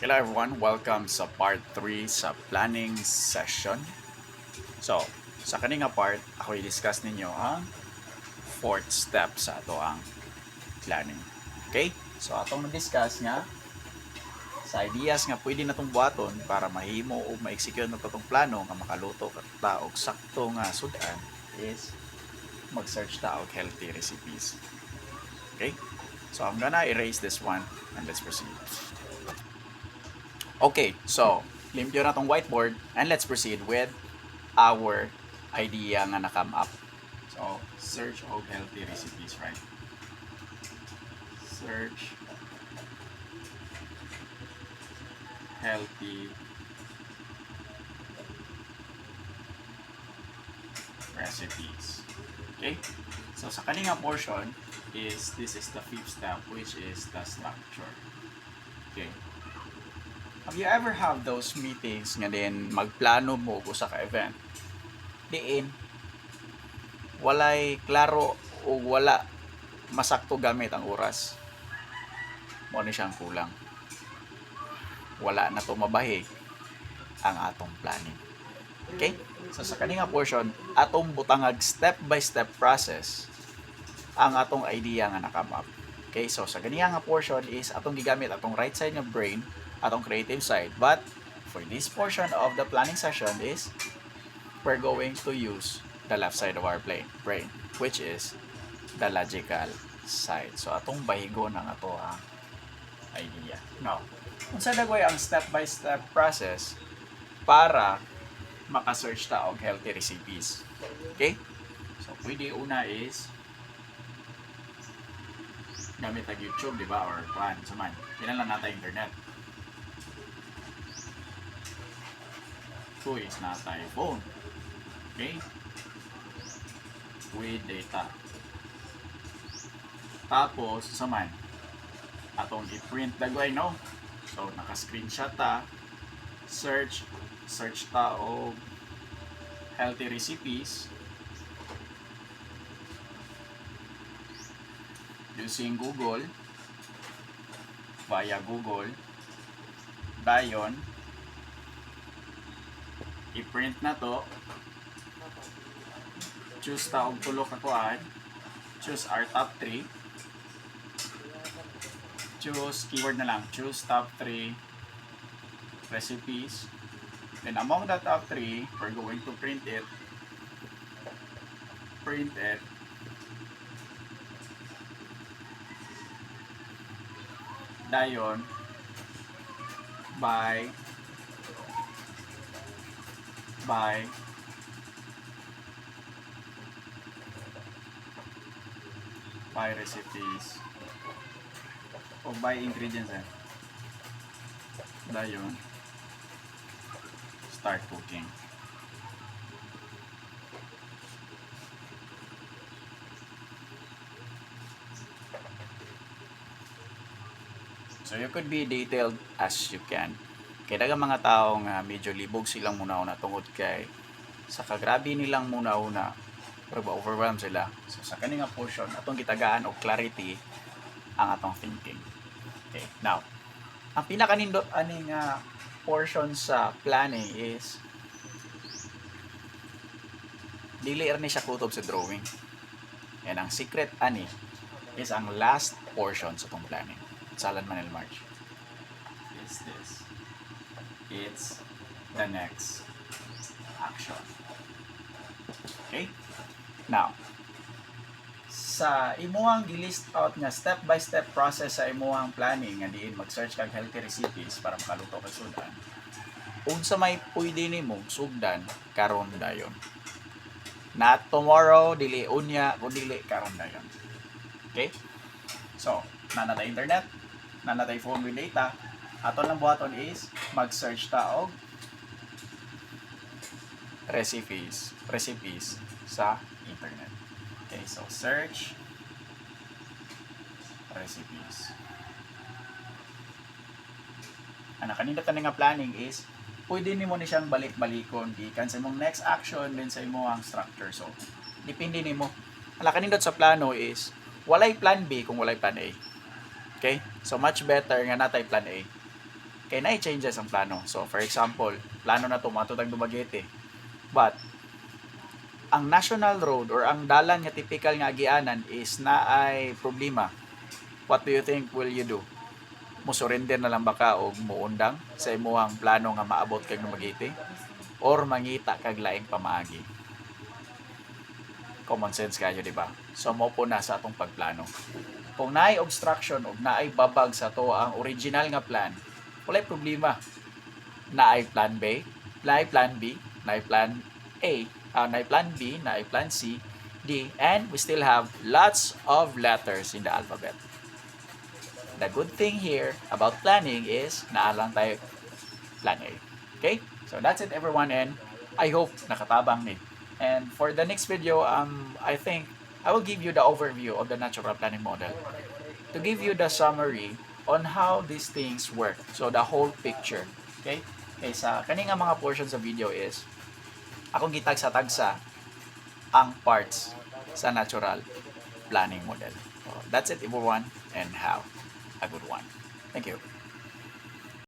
Hello everyone, welcome sa part 3 sa planning session. So, sa kaninga part, ako i-discuss ninyo ang fourth step sa ato ang planning. Okay? So, atong na-discuss nga sa ideas nga pwede natong buhaton para mahimo o ma-execute na itong plano nga makaluto ta og sakto nga sudan is mag-search ta og healthy recipes. Okay? So, I'm gonna erase this one and let's proceed. Okay, so limpyo na tong whiteboard and let's proceed with our idea nga na-come up. So, search of healthy recipes, right? Search healthy recipes. Okay? So, sa kaninga portion is, this is the fifth step, which is the structure. Okay. Have you ever have those meetings nga din magplano mo sa ka event? Diin, walay klaro o wala masakto gamit ang oras. Mo ni siyang kulang. Wala na to mabahig ang atong planning. Okay? So sa kaninga portion, atong butangag step by step process ang atong idea nga nakam up. Okay? So sa kaninga nga portion is atong gigamit atong right side nga brain, atong creative side. But for this portion of the planning session is we're going to use the left side of our brain, which is the logical side. So atong bahigo ng ato ang idea. Now, unsa dagway ang step by step process para maka-search ta og healthy recipes. Okay? So pwede una is gamit ang YouTube, di ba? Or kuan, saman. Kailan lang nata internet. So is nata phone. Okay? With data. Tapos, saman, atong i-print dagway, no? So, naka-screenshot ta, search ta o healthy recipes using Google, via Google, dayon, i-print na to, choose ta og tulo ka kuan, choose our top 3, choose keyword na lang, choose top 3 recipes, then among the top 3 we're going to print it dayon by recipes o by ingredients dayon start cooking. So you could be detailed as you can. Kaya dagang mga tao nga medyo libog silang muna-una tungod kay sa kagrabe nilang muna-una pero overwhelmed sila. So sa kaninga portion atong gitagaan og clarity ang atong thinking. Okay, now ang pinakanindot ani nga portion sa planning is dili ra ni siya kutob sa drawing. And ang secret ani is ang last portion sa itong planning. Salan Manel March. It's this. It's the next action. Okay? Now, sa imuhang gilist out nga step by step process sa imuhang planning nga diin mag-search kag healthy recipes para makaluto kag sudan. Unsa may pwede nimo sugdan karon dayon. Not tomorrow, dili unya, kundi karon dayon. Okay? So, nanatay internet, nanatay phone with data, aton lang buhaton is mag-search ta og recipes sa internet. Okay, so search recipes. Ang nakanindot nga planning is pwede nimo ni siyang balik-balikon gikan sa imong next action din sa imong structure. So, depende nimo. Ang nakanindot sa plano is walay plan B kung walay plan A. Okay? So much better nga natay plan A. kay na changes ang plano. So for example, plano na to matutag Dumaguete. But ang national road or ang dalan nga typical nga agianan is na ay problema. What do you think will you do? Mo surrender na lang ba ka o muundang sa imuhang plano nga maabot kag Dumaguete or mangita kag laing pamaagi? Common sense kayo, di ba? So mo po na sa atong pagplano. Kung naay obstruction o naay babag sa to ang original nga plan, walay problema. Naay plan B, naay plan B, naay plan A, naay plan B, naay plan C, D, and we still have lots of letters in the alphabet. The good thing here about planning is naalang tayo plan A. Okay? So that's it everyone, and I hope nakatabang ni. And for the next video, I think I will give you the overview of the natural planning model to give you the summary on how these things work. So the whole picture. Okay? Okay, sa kaning nga mga portions sa video is akong gitagsa-tagsa ang parts sa natural planning model. So that's it everyone, and have a good one. Thank you.